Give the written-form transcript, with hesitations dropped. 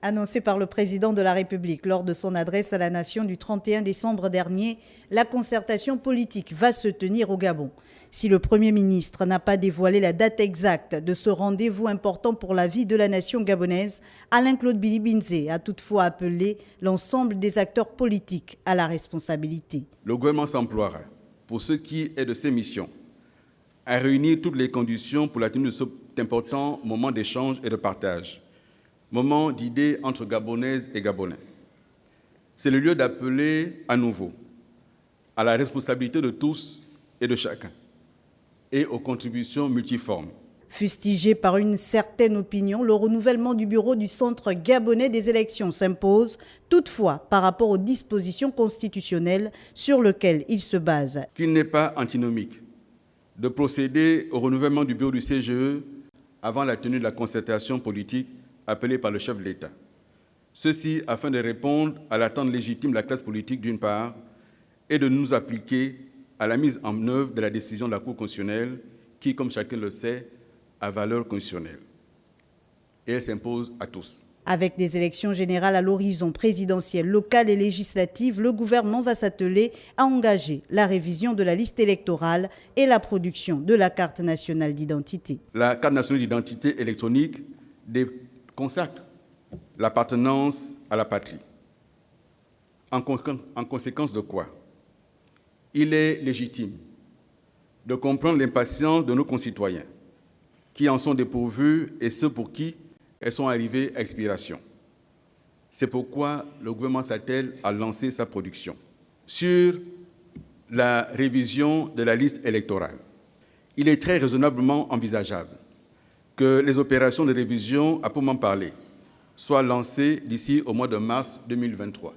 Annoncé par le président de la République lors de son adresse à la nation du 31 décembre dernier, la concertation politique va se tenir au Gabon. Si le Premier ministre n'a pas dévoilé la date exacte de ce rendez-vous important pour la vie de la nation gabonaise, Alain-Claude Billy-Binzé a toutefois appelé l'ensemble des acteurs politiques à la responsabilité. Le gouvernement s'emploiera, pour ce qui est de ses missions, à réunir toutes les conditions pour la tenue de cet important moment d'échange et de partage, moment d'idées entre Gabonaises et Gabonais. C'est le lieu d'appeler à nouveau à la responsabilité de tous et de chacun, et aux contributions multiformes. Fustigé par une certaine opinion, le renouvellement du bureau du Centre gabonais des élections s'impose, toutefois par rapport aux dispositions constitutionnelles sur lesquelles il se base. Qu'il n'est pas antinomique de procéder au renouvellement du bureau du CGE avant la tenue de la concertation politique appelée par le chef de l'État. Ceci afin de répondre à l'attente légitime de la classe politique d'une part et de nous appliquer à la mise en œuvre de la décision de la Cour constitutionnelle qui, comme chacun le sait, a valeur constitutionnelle. Et elle s'impose à tous. Avec des élections générales à l'horizon, présidentielles, locales et législatives, le gouvernement va s'atteler à engager la révision de la liste électorale et la production de la carte nationale d'identité. La carte nationale d'identité électronique consacre l'appartenance à la patrie. En conséquence de quoi, il est légitime de comprendre l'impatience de nos concitoyens qui en sont dépourvus et ceux pour qui elles sont arrivées à expiration. C'est pourquoi le gouvernement s'attelle à lancer sa production. Sur la révision de la liste électorale, il est très raisonnablement envisageable que les opérations de révision à proprement parler soient lancées d'ici au mois de mars 2023.